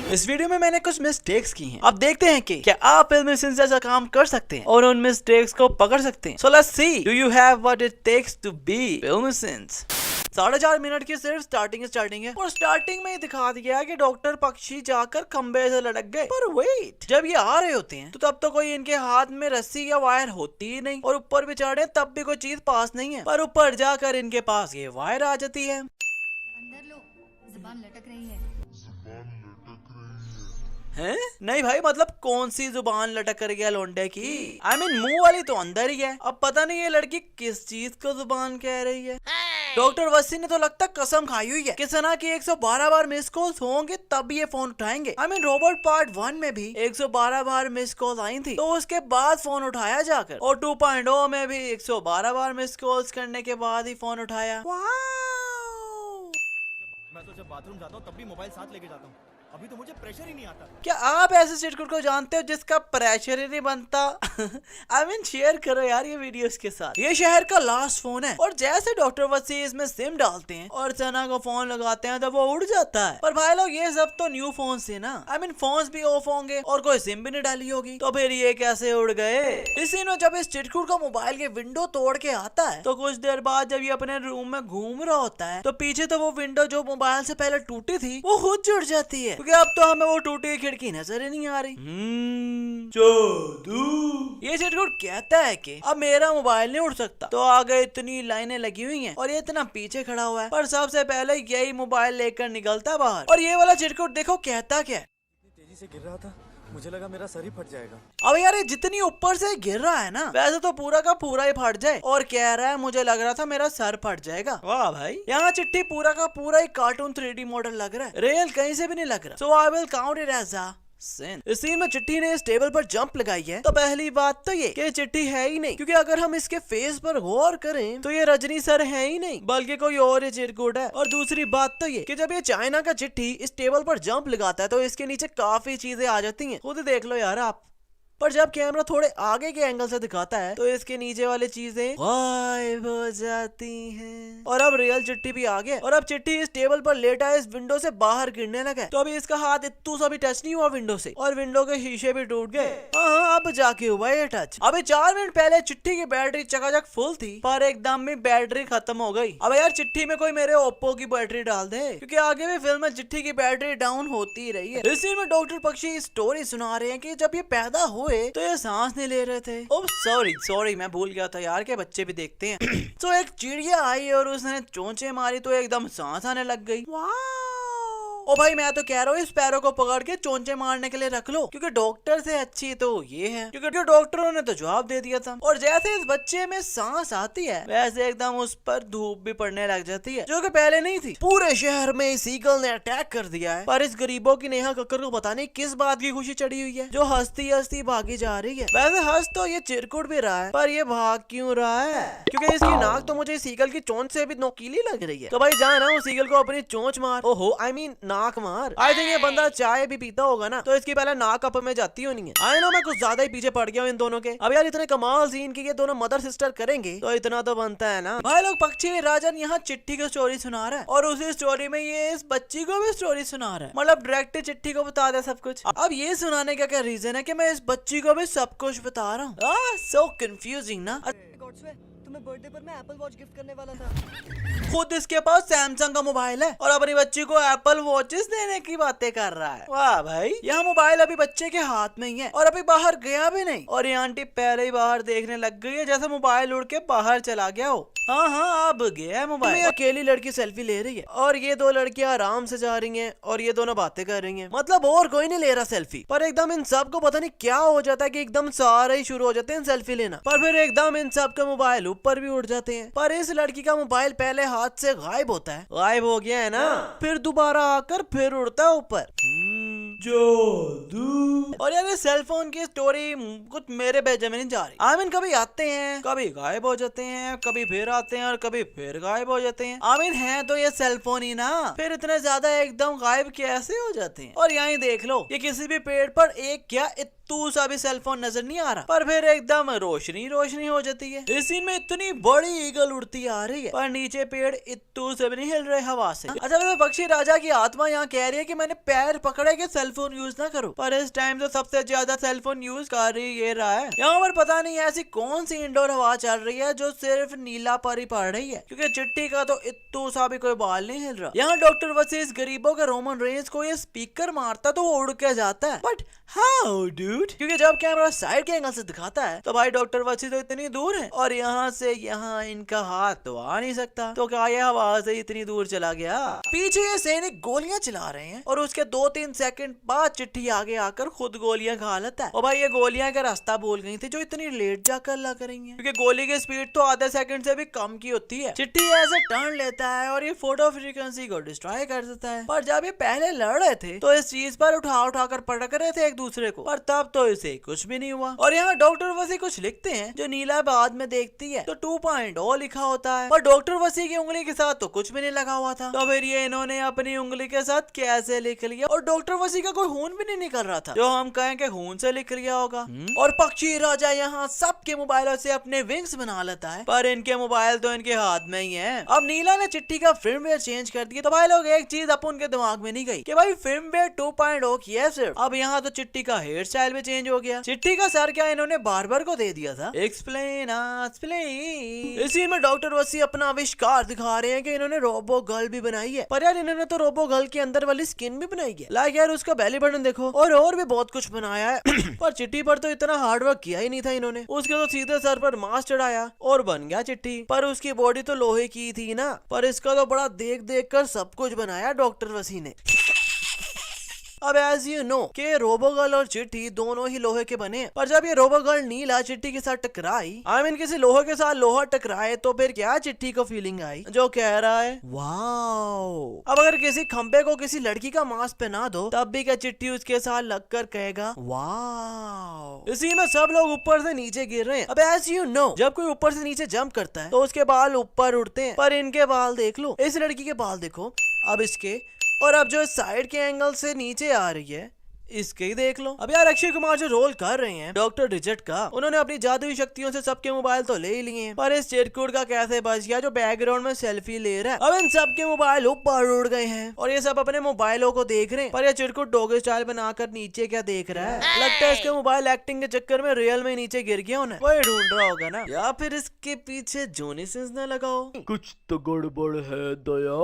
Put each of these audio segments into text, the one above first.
इस वीडियो में मैंने कुछ मिस्टेक्स की हैं। अब देखते हैं कि क्या आप फिल्म सिंस जैसा काम कर सकते हैं और उन मिस्टेक्स को पकड़ सकते हैं। So let's see, do you have what it takes to be film since. 4.5 minute की सिर्फ स्टार्टिंग है और स्टार्टिंग में ही दिखा दिया कि डॉक्टर पक्षी जाकर खंबे से लटक गए। पर वेट, जब ये आ रहे होते हैं तो तब तो कोई इनके हाथ में रस्सी या वायर होती ही नहीं, और ऊपर भी चढ़े तब भी कोई चीज पास नहीं है, पर ऊपर जाकर इनके पास ये वायर आ जाती है। अंदर लो, जुबान लटक रही है। हैं? नहीं भाई, मतलब कौन सी जुबान लटक कर गया लोंडे की? I mean, मुंह वाली तो अंदर ही है। अब पता नहीं ये लड़की किस चीज को जुबान कह रही है। डॉक्टर वसी ने तो लगता कसम खाई हुई है कि सना की 112 बार मिस कॉल्स होंगे तब ये फोन उठाएंगे। I mean, रोबोट पार्ट 1 में भी 112 बार मिस कॉल आई थी, तो उसके बाद फोन उठाया जाकर, और 2.0 में भी 112 बार मिस कॉल्स करने के बाद ही फोन उठाया। मैं तो जब बाथरूम जाता हूँ तब भी मोबाइल साथ लेके जाता हूँ। अभी तो मुझे प्रेशर ही नहीं आता। क्या आप ऐसे चिटकुट को जानते हो जिसका प्रेशर ही नहीं बनता? I mean, शेयर करो यार ये वीडियो इसके साथ। ये शहर का लास्ट फोन है, और जैसे डॉक्टर वसी इसमें सिम डालते हैं और सना को फोन लगाते हैं तो वो उड़ जाता है। पर भाई लोग, ये सब तो न्यू फोन से ना, I mean, फोन्स भी ऑफ होंगे और कोई सिम भी नहीं डाली होगी, तो फिर ये कैसे उड़ गए? इस सीन में जब इस चिटकुट का मोबाइल के विंडो तोड़ के आता है, तो कुछ देर बाद जब ये अपने रूम में घूम रहा होता है, तो पीछे तो वो विंडो जो मोबाइल से पहले टूटी थी वो खुद जुड़ जाती है, क्योंकि अब तो हमें वो टूटी हुई खिड़की नजर ही नहीं आ रही। ये चिटकुट कहता है कि अब मेरा मोबाइल नहीं उड़ सकता, तो आगे इतनी लाइनें लगी हुई हैं और ये इतना पीछे खड़ा हुआ है, पर सबसे पहले यही मोबाइल लेकर निकलता बाहर। और ये वाला चिटकुट देखो कहता क्या है, तेजी से गिर रहा था, मुझे लगा मेरा सर ही फट जाएगा। अब यार ये जितनी ऊपर से गिर रहा है ना, वैसे तो पूरा का पूरा ही फट जाए, और कह रहा है मुझे लग रहा था मेरा सर फट जाएगा। वाह भाई, यहाँ चिट्ठी पूरा का पूरा ही कार्टून 3D मॉडल लग रहा है, रियल कहीं से भी नहीं लग रहा। So I will count it as a sin. इस सीन में चिट्ठी ने इस टेबल पर जंप लगाई है, तो पहली बात तो ये कि चिट्ठी है ही नहीं, क्योंकि अगर हम इसके फेस पर गौर करें तो ये रजनी सर है ही नहीं, बल्कि कोई और ही चिरकुट है। और दूसरी बात तो ये कि जब ये चाइना का चिट्ठी इस टेबल पर जंप लगाता है तो इसके नीचे काफी चीजें आ जाती हैं, खुद देख लो यार आप। पर जब कैमरा थोड़े आगे के एंगल से दिखाता है तो इसके नीचे वाली चीजें गायब हो जाती हैं। और अब रियल चिट्ठी भी आ गया, और अब चिट्ठी इस टेबल पर लेटा है, इस विंडो से बाहर गिरने लगा है, तो अभी इसका हाथ इत्तू सा भी टच नहीं हुआ विंडो से, और विंडो के शीशे भी टूट गए। हाँ, अब जाके हुआ ये टच। अभी 4 मिनट पहले चिट्ठी की बैटरी चकाचक फुल थी, पर एकदम में बैटरी खत्म हो गई। अब यार चिट्ठी में कोई मेरे ओप्पो की बैटरी डाल दे, क्योंकि आगे भी फिल्म में चिट्ठी की बैटरी डाउन होती रही है। इस सीन में डॉक्टर पक्षी स्टोरी सुना रहे हैं कि जब ये पैदा हुए तो ये सांस नहीं ले रहे थे। ओह सॉरी, मैं भूल गया था यार के बच्चे भी देखते हैं। तो एक चिड़िया आई और उसने चोंचे मारी तो एकदम सांस आने लग गई। ओ भाई, मैं तो कह रहा हूँ इस पैरों को पकड़ के चोंचे मारने के लिए रख लो, क्योंकि डॉक्टर से अच्छी तो ये है, क्योंकि डॉक्टरों ने तो जवाब दे दिया था। और जैसे इस बच्चे में सांस आती है, वैसे एकदम उस पर धूप भी पड़ने लग जाती है, जो कि पहले नहीं थी। पूरे शहर में इस ईगल ने अटैक कर दिया है, पर इस गरीबों की नेहा कक्कर को पता नहीं किस बात की खुशी चढ़ी हुई है, जो हंसती हंसती भागी जा रही है। वैसे हंस तो ये चिरकुट भी रहा है, पर ये भाग क्यों रहा है? क्योंकि इसकी नाक तो मुझे इस ईगल की चोंच से भी नोकीली लग रही है। तो भाई जाना उस ईगल को अपनी चोंच मार। ओहो, I mean, नाक मार। आई थिंक ये बंदा चाय भी पीता होगा ना, तो इसकी पहले नाक अप में जाती होनी है। आई नो मैं कुछ ज्यादा ही पीछे पड़ गया हूँ इन दोनों के। अब यार इतने कमाल सीन की ये दोनों मदर सिस्टर करेंगे तो इतना तो बनता है ना। भाई लोग, पक्षी राजन यहाँ चिट्ठी की स्टोरी सुना रहा है, और उसी स्टोरी में ये इस बच्ची को भी स्टोरी सुना रहा है, मतलब डायरेक्ट चिट्ठी को बता दे सब कुछ। अब ये सुनाने का क्या रीजन है कि मैं इस बच्ची को भी सब कुछ बता रहा हूँ? सो कंफ्यूजिंग ना। तुम्हें बर्थडे पर मैं एप्पल वॉच गिफ्ट करने वाला था। खुद इसके पास सैमसंग का मोबाइल है और अपनी बच्ची को एप्पल वॉचेस देने की बातें कर रहा है। वाह भाई, यह मोबाइल अभी बच्चे के हाथ में ही है और अभी बाहर गया भी नहीं, और ये आंटी पहले ही बाहर देखने लग गई है जैसे मोबाइल उड़ के बाहर चला गया हो। हाँ, अब गया है मोबाइल। अकेली लड़की सेल्फी ले रही है और ये 2 लड़कियां आराम से जा रही हैं और ये दोनों बातें कर रही हैं, मतलब और कोई नहीं ले रहा सेल्फी। पर एकदम इन सब को पता नहीं क्या हो जाता है कि एकदम सारे ही शुरू हो जाते हैं सेल्फी लेना, पर फिर एकदम इन सब के मोबाइल ऊपर भी उड़ जाते हैं। पर इस लड़की का मोबाइल पहले हाथ से गायब होता है, गायब हो गया है ना, फिर दोबारा आकर फिर उड़ता है ऊपर। जादू। और यार ये सेलफोन की स्टोरी कुछ मेरे भेजे में नहीं जा रही। आमीन कभी आते हैं, कभी गायब हो जाते हैं, कभी फिर आते हैं और कभी फिर गायब हो जाते हैं। आमीन है तो ये सेलफोन ही ना, फिर इतने ज्यादा एकदम गायब कैसे हो जाते हैं? और यहाँ देख लो, ये किसी भी पेड़ पर एक क्या इत्तू सा भी सेलफोन नजर नहीं आ रहा, पर फिर एकदम रोशनी रोशनी हो जाती है। इस सीन में इतनी बड़ी ईगल उड़ती आ रही है, पर नीचे पेड़ इत्तू से भी नहीं हिल रहे हवा से। अच्छा वैसे पक्षी राजा की आत्मा यहाँ कह रही है कि मैंने पैर पकड़े के सेलफोन यूज ना करो, पर इस टाइम तो सबसे ज्यादा सेलफोन यूज कर ही ये रहा है। यहाँ पर पता नहीं ऐसी कौन सी इंडोर हवा चल रही है जो सिर्फ नीला पर ही पड़ रही है, क्योंकि चिट्टी का तो इत्तू सा भी कोई बाल नहीं हिल रहा। यहाँ डॉक्टर वसीस गरीबों के रोमन रेंज को ये स्पीकर मारता तो वो उड़ के जाता है, बट हाउ डूड, क्योंकि जब कैमरा साइड के एंगल से दिखाता है तो भाई डॉक्टर वसी तो इतनी दूर है और यहाँ से यहाँ इनका हाथ तो आ नहीं सकता, तो क्या ये हवा से इतनी दूर चला गया। पीछे ये सैनिक गोलियां चला रहे हैं और उसके 2-3 सेकंड बाद चिट्ठी आगे आकर खुद गोलियां खा लेता है। और भाई ये गोलियां का रास्ता बोल गई थी जो इतनी लेट जाकर लग रही है, क्योंकि गोली की स्पीड तो आधे सेकंड से भी कम की होती है। चिट्ठी ऐसे टर्न लेता है और ये फोटो फ्रीक्वेंसी को डिस्ट्रॉय कर देता है, पर जब ये पहले लड़ रहे थे तो इस चीज पर उठा कर पटक रहे थे एक दूसरे को, पर तब तो इसे कुछ भी नहीं हुआ। और यहाँ डॉक्टर वसी कुछ लिखते हैं जो नीला बाद में देखती है तो 2.0 लिखा होता है, पर डॉक्टर वसी की उंगली के साथ तो कुछ भी नहीं लगा हुआ था, तो फिर ये इन्होंने अपनी उंगली के साथ कैसे लिख लिया। और डॉक्टर वसी का कोई खून भी नहीं निकल रहा था जो हम कहें कि खून से लिख लिया होगा। और पक्षी राजा यहाँ सबके मोबाइलों से अपने विंग्स बना लेता है, पर इनके मोबाइल तो इनके हाथ में ही है। अब नीला ने चिट्ठी का फर्मवेयर चेंज कर दिया, तो भाई लोग एक चीज अपन के दिमाग में नहीं गई कि भाई फर्मवेयर 2.0 की है सिर्फ, अब यहाँ तो चिट्ठी का हेयर स्टाइल भी चेंज हो गया। चिट्ठी का सर क्या इन्होंने बार्बर को दे दिया था? Explain explain. इसी में डॉक्टर वसी अपना आविष्कार दिखा रहे हैं कि इन्होंने रोबो गर्ल भी बनाई है, पर यार इन्होंने तो रोबो गर्ल के अंदर वाली स्किन भी बनाई है, लाइक यार उसका बेली बटन देखो, और भी बहुत कुछ बनाया है। पर चिट्ठी पर तो इतना हार्ड वर्क किया ही नहीं था इन्होंने, उसके तो सीधे सर पर मास्क चढ़ाया और बन गया चिट्ठी। पर उसकी बॉडी तो लोहे की थी ना, पर इसका तो बड़ा देख देख कर सब कुछ बनाया डॉक्टर वसी ने। अब एज यू नो कि रोबोगर्ल और चिट्ठी दोनों ही लोहे के बने, पर जब ये रोबोगर्ल नीला चिट्ठी के साथ टकराई, आई मीन किसी लोहे के साथ लोहा टकराए, तो फिर क्या चिट्ठी को फीलिंग आई जो कह रहा है वाओ। अब अगर किसी खंबे को किसी लड़की का मास्क पहना दो तब भी क्या चिट्ठी उसके साथ लगकर कहेगा वाओ। इसी में सब लोग ऊपर से नीचे गिर रहे हैं। अब एज यू नो जब कोई ऊपर से नीचे जंप करता है तो उसके बाल ऊपर उड़ते हैं, पर इनके बाल देख लो, इस लड़की के बाल देखो, अब इसके, और अब जो साइड के एंगल से नीचे आ रही है इसके ही देख लो। अब यार अक्षय कुमार जो रोल कर रहे हैं डॉक्टर रिचर्ड का, उन्होंने अपनी जादुई शक्तियों से सबके मोबाइल तो ले ही लिए हैं, पर इस चिरकुट का कैसे बच गया जो बैकग्राउंड में सेल्फी ले रहा है। अब इन सबके मोबाइल ऊपर उड़ गए हैं और ये सब अपने मोबाइलों को देख रहे हैं, पर ये चिरकुट डॉग स्टाइल बनाकर नीचे क्या देख रहा है? लगता है इसके मोबाइल एक्टिंग के चक्कर में रियल में नीचे गिर गया उन्हें, वही ढूंढ रहा होगा ना, या फिर इसके पीछे जॉनी सिंस न लगा हो। कुछ तो गड़बड़ है दया।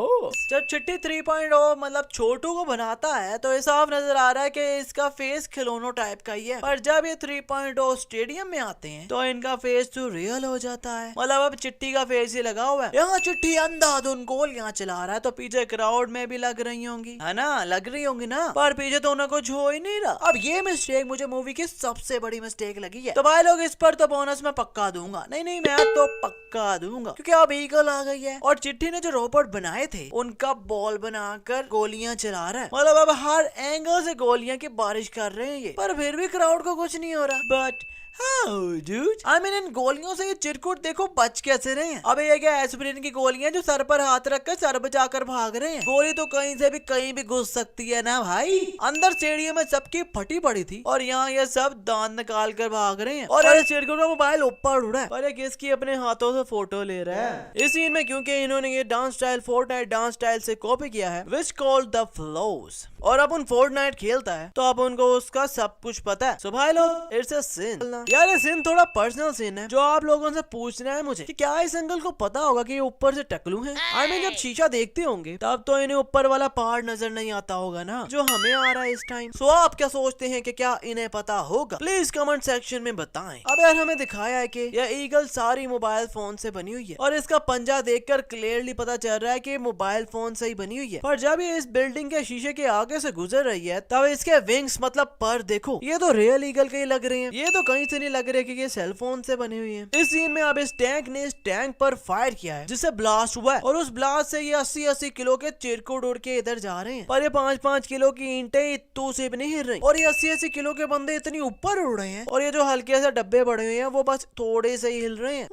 जब चिट्ठी 3.0 मतलब छोटू को बनाता है तो साफ नजर आ रहा है कि इसका फेस खिलौनों टाइप का ही है, पर जब ये 3.0 स्टेडियम में आते हैं तो इनका फेस तो रियल हो जाता है, मतलब अब चिट्टी का फेस ही लगा हुआ है। यहाँ चिट्ठी अंधाधुन गोलियां चला रहा है तो पीछे क्राउड में भी लग रही होंगी, है ना, लग रही होंगी ना, पर पीछे तो उन्हें कुछ हो ही नहीं रहा। अब ये मिस्टेक मुझे मूवी की सबसे बड़ी मिस्टेक लगी है, तो भाई लोग इस पर तो बोनस में पक्का दूंगा, नहीं मैं तो पक्का दूंगा, क्योंकि अब ईगल आ गई है और चिट्ठी ने जो रोबोट बनाए थे उनका बॉल बनाकर गोलियां चला रहा है, मतलब अब हर एंगल से गोलियां की बारिश कर रहे हैं ये, पर फिर भी क्राउड को कुछ नहीं हो रहा। But how dude, I mean in गोलियों से ये चिरकुट देखो बच कैसे रहे हैं। अब ये क्या एस्पिरिन की गोलियां जो सर पर हाथ रखकर सर बचाकर भाग रहे हैं, गोली तो कहीं से भी कहीं भी घुस सकती है ना भाई। अंदर स्टेडियम में सबकी फटी पड़ी थी और यहाँ ये सब दांत निकाल कर भाग रहे हैं और ये चिरकुट का मोबाइल ऊपर उड़ा है, पर ये किसकी अपने हाथों से फोटो ले रहा है। इस सीन में क्योंकि इन्होंने ये dance style Fortnite dance style से कॉपी किया है विच कॉल्ड द फ्लोज, और अब उन फोर्टनाइट खेलता है तो अब उनको उसका सब कुछ पता है। सो भाई लोग इट्स अ सिन, यार ये सीन थोड़ा पर्सनल सीन है जो आप लोगों से पूछना है मुझे कि क्या इस अंकल को पता होगा कि ये ऊपर से टकलू है। आई मीन जब शीशा देखते होंगे तब तो इन्हें ऊपर वाला पार्ट नजर नहीं आता होगा ना जो हमें आ रहा है इस टाइम। सो आप क्या सोचते हैं कि क्या इन्हें पता होगा? प्लीज कमेंट सेक्शन में बताएं। अब यार हमें दिखाया है कि यह ईगल सारी मोबाइल फोन से बनी हुई है और इसका पंजा देखकर क्लियरली पता चल रहा है कि मोबाइल फोन से ही बनी हुई है, पर जब ये इस बिल्डिंग के शीशे के आगे से गुजर रही है तब इसके विंग्स मतलब पर देखो ये तो रियल ईगल के ही लग रहे हैं, ये तो कहीं से नहीं लग रहे कि ये सेल फोन से बनी हुई है। इस सीन में अब इस टैंक ने इस टैंक पर फायर किया है जिससे ब्लास्ट हुआ है और उस ब्लास्ट से ये 80-80 किलो के चिरकुट उड़ के इधर जा रहे हैं, पर ये 5-5 किलो की ईंटें इत्तू से भी नहीं हिल रही और ये 80-80 किलो के बंदे इतनी ऊपर उड़ रहे हैं और ये जो हल्के से डब्बे बड़े हुए हैं वो बस थोड़े से ही हिल रहे हैं।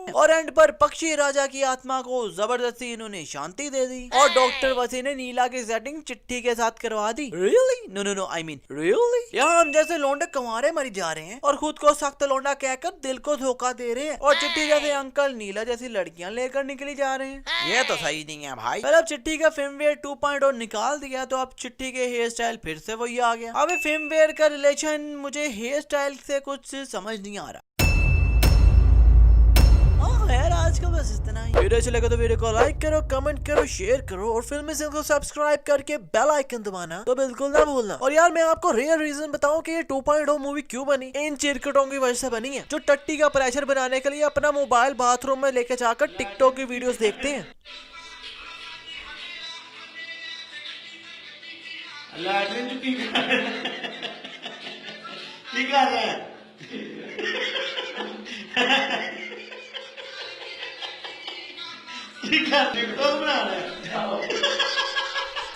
और एंड पर पक्षी राजा की आत्मा को जबरदस्ती इन्होंने शांति दे दी और डॉक्टर वसी ने नीला की सेटिंग चिट्ठी के साथ करवा दी। Really? No no no, I mean really? यहाँ हम जैसे लौंडे कंवारे मरी जा रहे हैं और खुद को सख्त लौंडा कहकर दिल को धोखा दे रहे हैं, और चिट्ठी जैसे अंकल नीला जैसी लड़कियां लेकर निकली जा रहे हैं। ये तो सही नहीं है भाई। पहले अब चिट्ठी का फिल्मवेयर 2.0 निकाल दिया तो अब चिट्ठी के हेयर स्टाइल फिर से वही आ गया। अब फिल्मवेयर का रिलेशन मुझे हेयर स्टाइल से कुछ समझ नहीं आ रहा। यार आज का बस इतना ही। वीडियो अच्छा लगा तो वीडियो को लाइक करो, कमेंट करो, शेयर करो और फिल्म से को सब्सक्राइब करके बेल आइकन दबाना तो बिल्कुल ना भूलना। और यार मैं आपको रियल रीजन बताऊं कि ये 2.0 मूवी क्यों बनी। इन चिरकुटों की वजह से बनी है, जो टट्टी का प्रेशर बनाने के लिए अपना मोबाइल बाथरूम में लेके जाकर टिकटॉक की वीडियोस देखते हैं।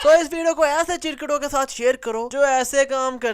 तो इस वीडियो को ऐसे चिरकुटों के साथ शेयर करो जो ऐसे काम कर